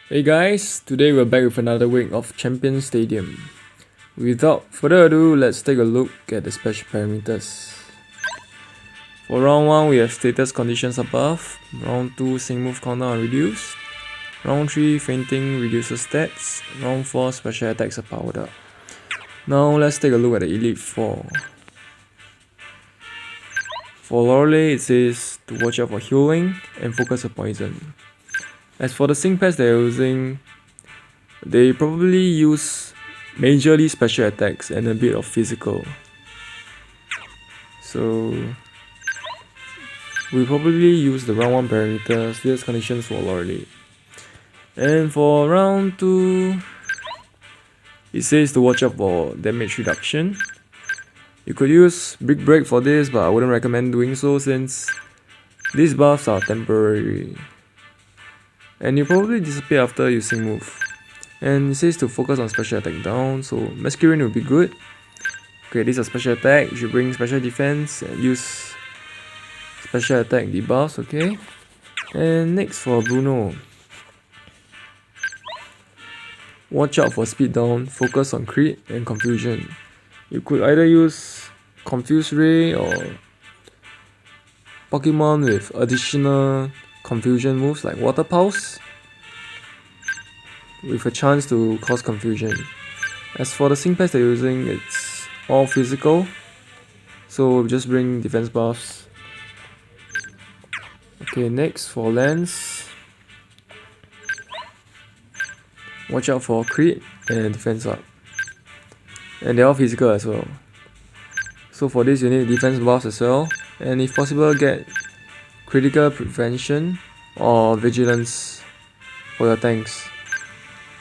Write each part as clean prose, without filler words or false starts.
Hey guys, today we're back with another week of Champion Stadium. Without further ado, let's take a look at the special parameters. For round 1, we have status conditions above. Round 2, sync move cooldown reduced. Round 3, fainting reduces stats. Round 4, special attacks are powered up. Now let's take a look at the Elite 4. For Lorelei, it says to watch out for healing and focus on poison. As for the sync pads they're using, they probably use majorly special attacks and a bit of physical. So we probably use the round 1 parameters, status conditions for Lorelei. And for round 2, it says to watch out for damage reduction. You could use Big Break for this, but I wouldn't recommend doing so since these buffs are temporary. And you probably disappear after using move. And it says to focus on special attack down, so Masquerain will be good. Okay, these are special attack, you should bring special defense and use special attack debuffs, okay? And next for Bruno. Watch out for speed down, focus on crit and confusion. You could either use Confuse Ray or Pokemon with additional confusion moves like Water Pulse with a chance to cause confusion. As for the sync pads they're using, it's all physical, so just bring defense buffs. Okay, next for Lance, watch out for crit and defense up, and they're all physical as well. So for this you need defense buffs as well, and if possible get critical prevention or vigilance for your tanks.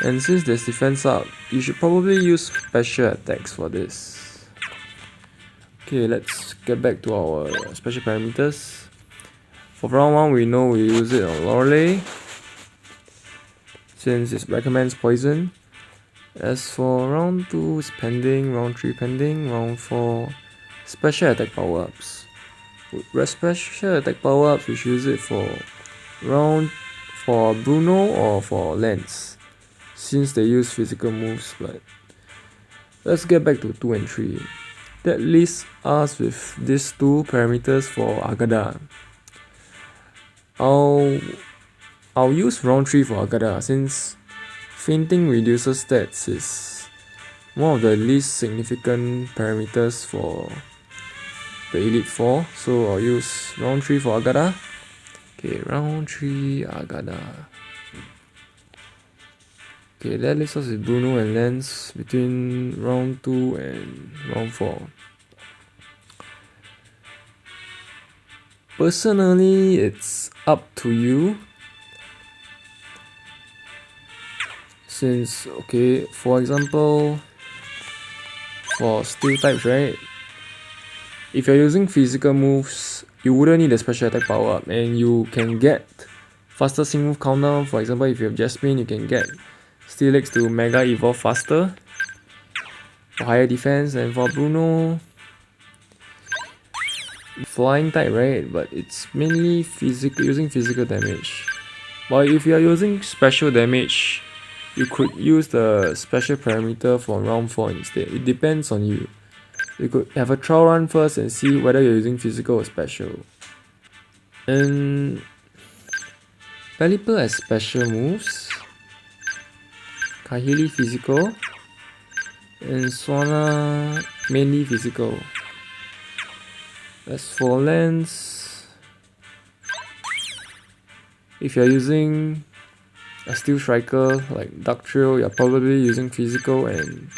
And since there's defense up, you should probably use special attacks for this. Okay, let's get back to our special parameters. For round 1, we know we use it on Lorelei since it recommends poison. As for round 2, it's pending, round 3 pending, round 4 special attack power-ups. With special attack power-ups, we should use it for Bruno or for Lance, since they use physical moves. But let's get back to 2 and 3. That leaves us with these 2 parameters for Agada. I'll use round 3 for Agada since fainting reduces stats is one of the least significant parameters for the Elite 4, so I'll use round 3 for Agada. Okay, round 3 Agada. Okay, that leaves us with Bruno and Lance between round 2 and round 4. Personally, it's up to you. Since, okay, for example, for steel types, right? If you're using physical moves, you wouldn't need a special attack power up, and you can get faster sync move cooldown. For example, if you have Jasmine, you can get Steelix to Mega Evolve faster for higher defense. And for Bruno, flying type, right? But it's mainly using physical damage. But if you are using special damage, you could use the special parameter for round 4 instead. It depends on you. You could have a trial run first and see whether you're using physical or special. And Pelipper has special moves. Kahili physical. And Swanna mainly physical. As for Lance, if you're using a Steel Striker like Dugtrio, you're probably using physical and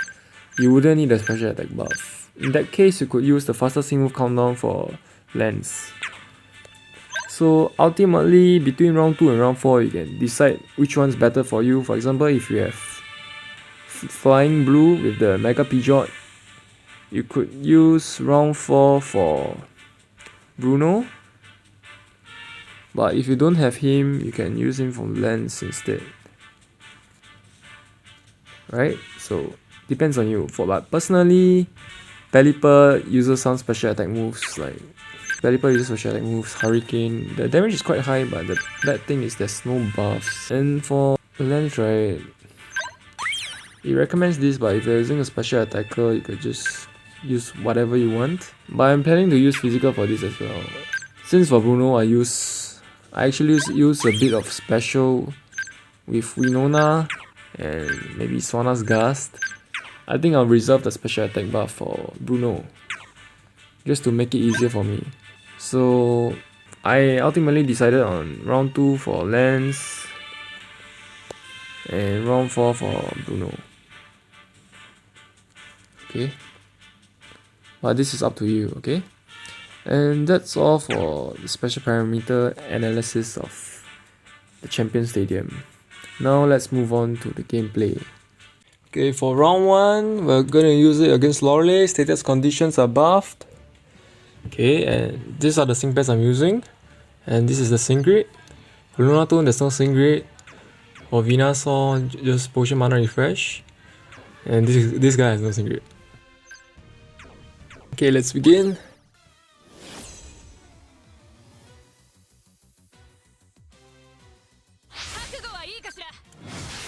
you wouldn't need a special attack buff. In that case, you could use the faster sync move countdown for Lance. So ultimately, between round 2 and round 4, you can decide which one's better for you. For example, if you have Flying Blue with the Mega Pidgeot, you could use round 4 for Bruno. But if you don't have him, you can use him from Lance instead. Right? So depends on you. But personally, Pelipper uses some special attack moves like Pelipper uses special attack moves, Hurricane. The damage is quite high, but the bad thing is there's no buffs. And for Lens, right? It recommends this, but if you're using a special attacker, you could just use whatever you want. But I'm planning to use physical for this as well. Since for Bruno, I actually use a bit of special with Winona and maybe Swanna's Gust. I think I'll reserve the special attack buff for Bruno, just to make it easier for me. So I ultimately decided on round 2 for Lance and round 4 for Bruno. Okay, but this is up to you, okay? And that's all for the special parameter analysis of the Champion Stadium. Now let's move on to the gameplay. Okay, for round 1, we're gonna use it against Lorelei. Status conditions are buffed. Okay, and these are the sync pairs I'm using. And this is the sync grid. For Lunatone, there's no sync grid. For Venusaur, just potion mana refresh. And this guy has no sync grid. Okay, let's begin.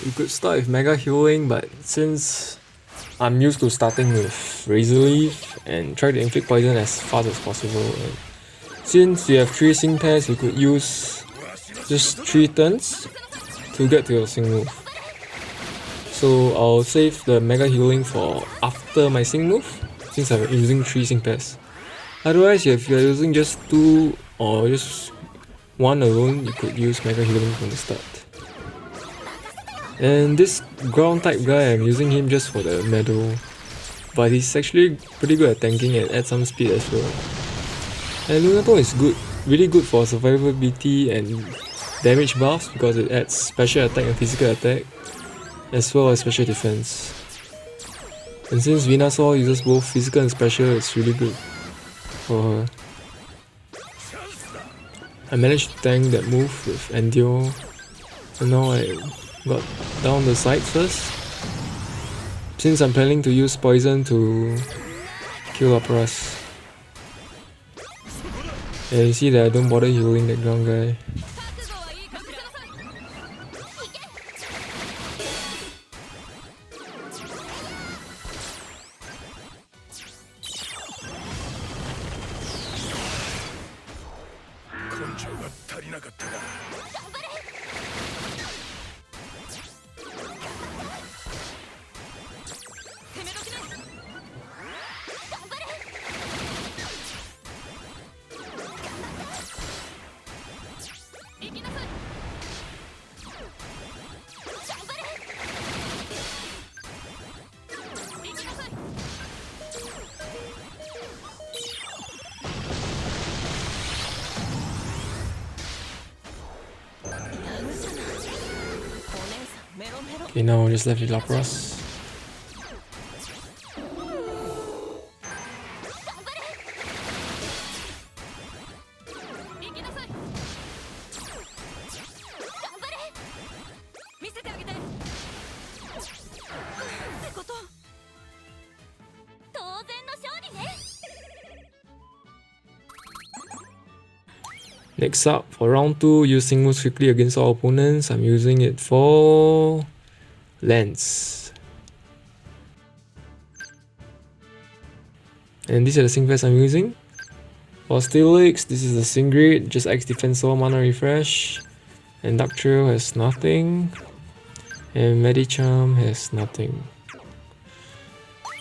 We could start with Mega Healing, but since I'm used to starting with Razor Leaf and try to inflict poison as fast as possible, and since you have 3 sync pairs, you could use just 3 turns to get to your sync move. So I'll save the Mega Healing for after my sync move, since I'm using 3 sync pairs. Otherwise, if you're using just 2 or just 1 alone, you could use Mega Healing from the start. And this ground type guy, I'm using him just for the medal, but he's actually pretty good at tanking and adds some speed as well. And Lunatone is good, really good for survivability and damage buffs because it adds special attack and physical attack, as well as special defense. And since Venusaur uses both physical and special, it's really good for her. I managed to tank that move with Endure, and now I got down the side first, since I'm planning to use poison to kill Lapras. And you see that I don't bother healing that ground guy. Okay, now we're just left with Lapras. Next up, for round 2, using moves quickly against all opponents, I'm using it for Lance. And these are the sync pairs I'm using. For Steelix, this is the sync grid, just X defense or mana refresh. And Dugtrio has nothing. And Medicham has nothing.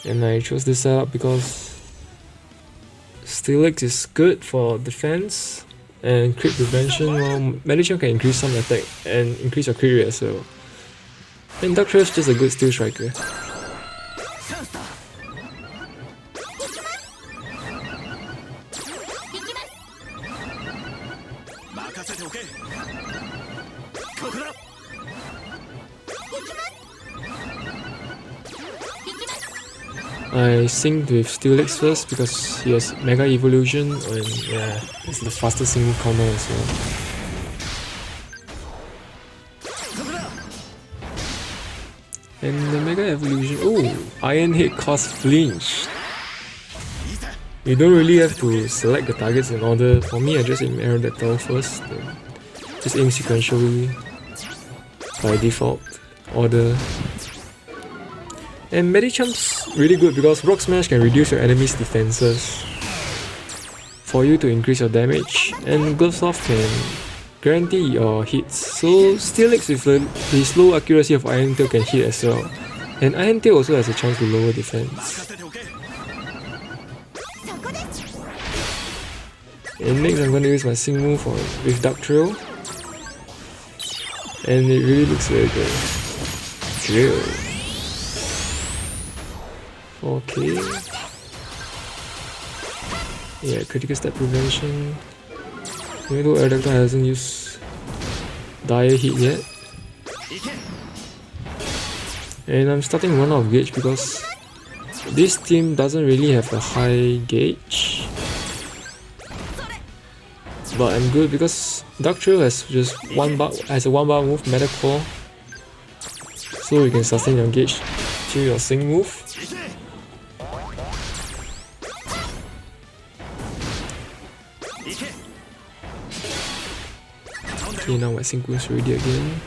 And I chose this setup because Steelix is good for defense and crit prevention, while Medicham can increase some attack and increase your crit rate as well. And Dugtrio is just a good steel striker. I synced with Steelix first because he has Mega Evolution, and yeah, it's the fastest single counter as well. And the Mega Evolution, oh, Iron Head costs flinch. You don't really have to select the targets in order. For me, I just aim Aerodactyl first, then just aim sequentially. by default order. And Medicham's really good because Rock Smash can reduce your enemy's defenses for you to increase your damage, and Gloves Off can guarantee your hits. So Steelix with the slow accuracy of Iron Tail can hit as well, and Iron Tail also has a chance to lower defense. And next I'm going to use my Sing move with Dugtrio, and it really looks very good. Drill. Okay. Yeah, critical step prevention. Even though Aerodactyl hasn't used Dire Hit yet. And I'm starting one out of gauge because this team doesn't really have a high gauge. But I'm good because Dugtrio has just a 1-bar move, Medicham, so you can sustain your gauge through your Sing move. Okay, now my Sing move's ready again.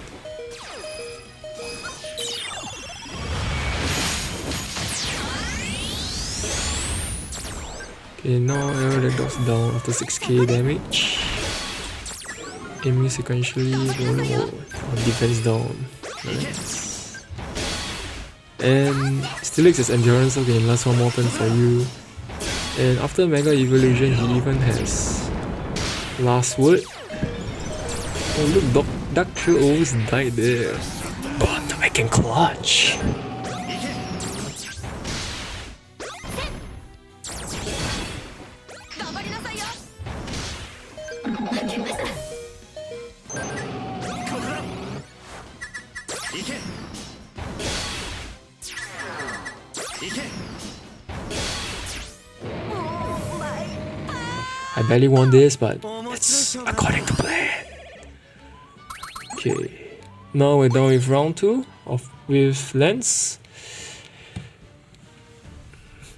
Okay, now Aerodactyl's down after 6k damage. Aiming sequentially, defense down. Nice. And Steelix has endurance, so can last one more turn for you. And after Mega Evolution, he even has Last Word. Oh look, Dugtrio always died there. But I can clutch. I barely won this, but it's according to plan. Okay, now we're done with round 2 with Lance.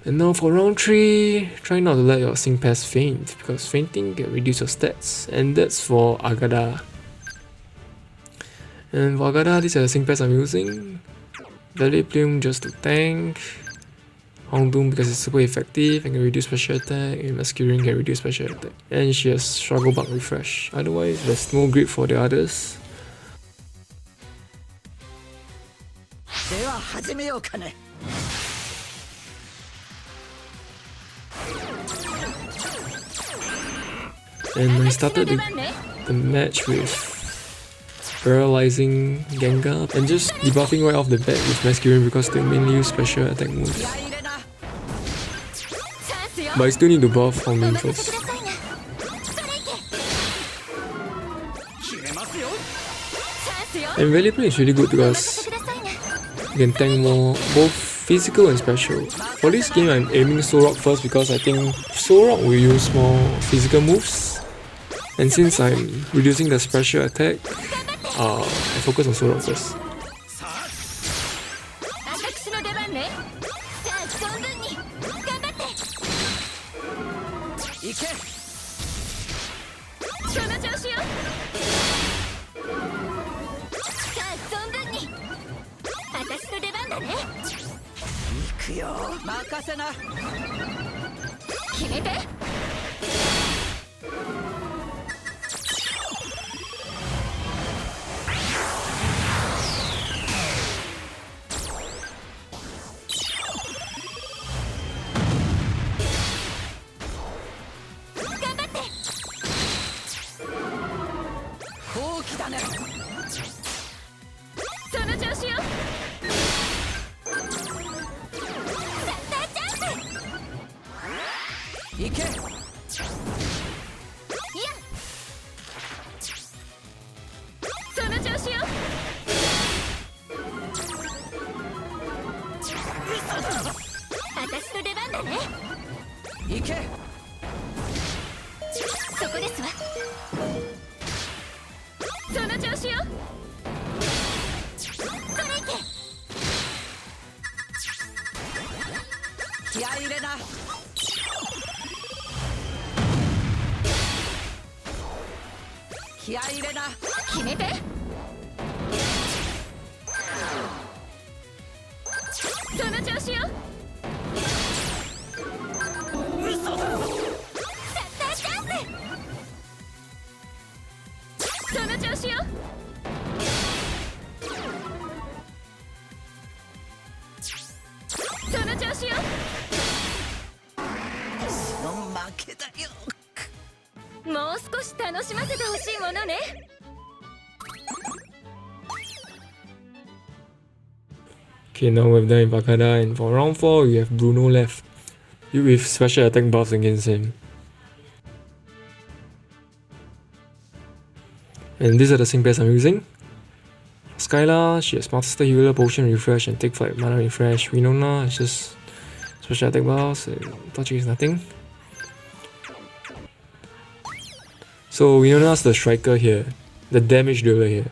And now for round 3, try not to let your Sing Pass faint, because fainting can reduce your stats, and that's for Agada. And for Agada, these are the Sing Pass I'm using. Villeplume just to tank. Houndoom because it's super effective and can reduce special attack, and Masquerain can reduce special attack. And she has Struggle Bug Refresh. Otherwise, there's no grip for the others. And I started the match with Paralyzing Gengar and just debuffing right off the bat with Masquerain because they mainly use special attack moves. But I still need to buff Houndoom first. And Villeplume is really good because you can tank more, both physical and special. For this game I'm aiming Soul Rock first because I think Soul Rock will use more physical moves. And since I'm reducing the special attack, I focus on Soul Rock first. 少し楽しませてほしいものね。Okay, now we've done Bakada, and for round 4 we have Bruno left. You with special attack buffs against him. And these are the same pairs I'm using. Skylar, she has Master Healer, Potion Refresh, and Take Flight Mana Refresh. Winona is just special attack buffs, and Torchic is nothing. So Winona's the striker here, the damage dealer here.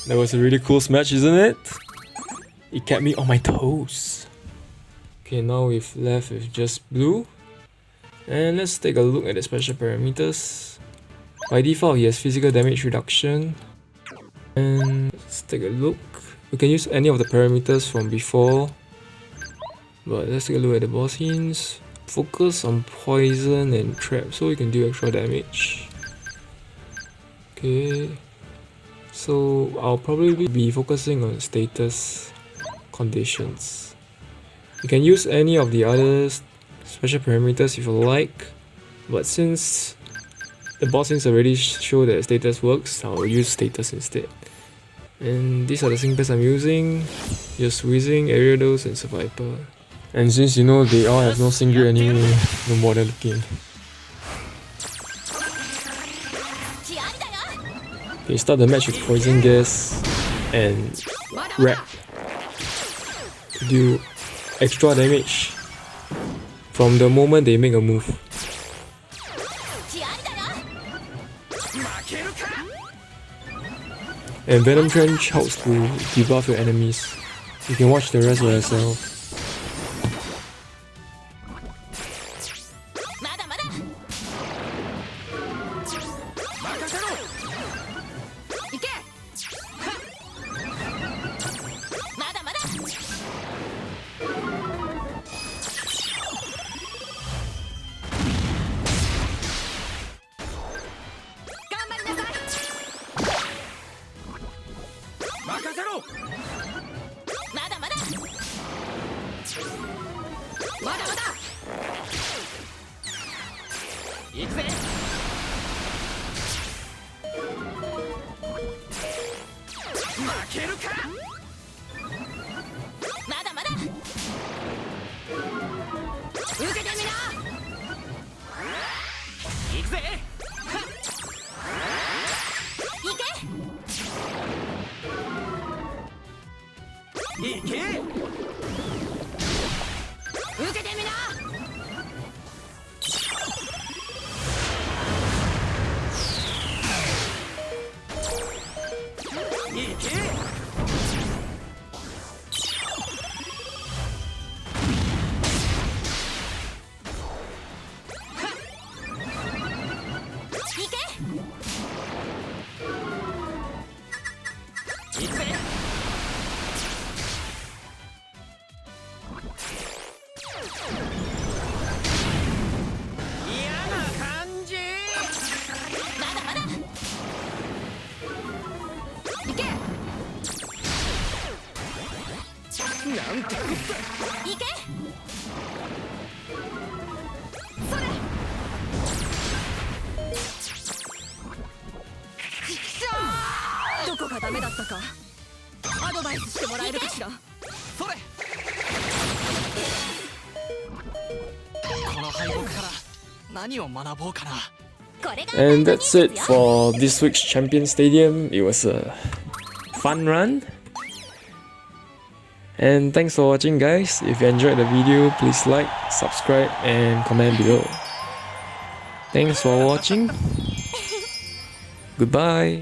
That was a really cool smash, isn't it? It kept me on my toes. Okay, now we've left with just blue. And let's take a look at the special parameters. By default, he has physical damage reduction. And let's take a look. We can use any of the parameters from before. But let's take a look at the boss hints. Focus on poison and trap, so we can do extra damage. Okay. So I'll probably be focusing on status conditions. You can use any of the other special parameters if you like, but since the boss hints already show that status works, I'll use status instead. And these are the singles I'm using, just Whizzing, Aeriados, and Survivor. And since you know they all have no single anyway, no bother looking. Okay, start the match with Poison Gas and Wrap to do extra damage from the moment they make a move. And Venom Trench helps to debuff your enemies. You can watch the rest by yourself. まだまだ行くぜ。負けるか。まだまだ受けてみな。行くぜ。行け。行け。受けてみな。行け。行くぜ。嫌な感じ。まだまだ行け。なんてこっ行け。それ。どこがダメだったかアドバイスしてもらえるかしら。それ。この敗北から何を学ぼうかな。これが And that's it for this week's Champion Stadium. It was a fun run. And thanks for watching, guys. If you enjoyed the video, please like, subscribe, and comment below. Thanks for watching. Goodbye.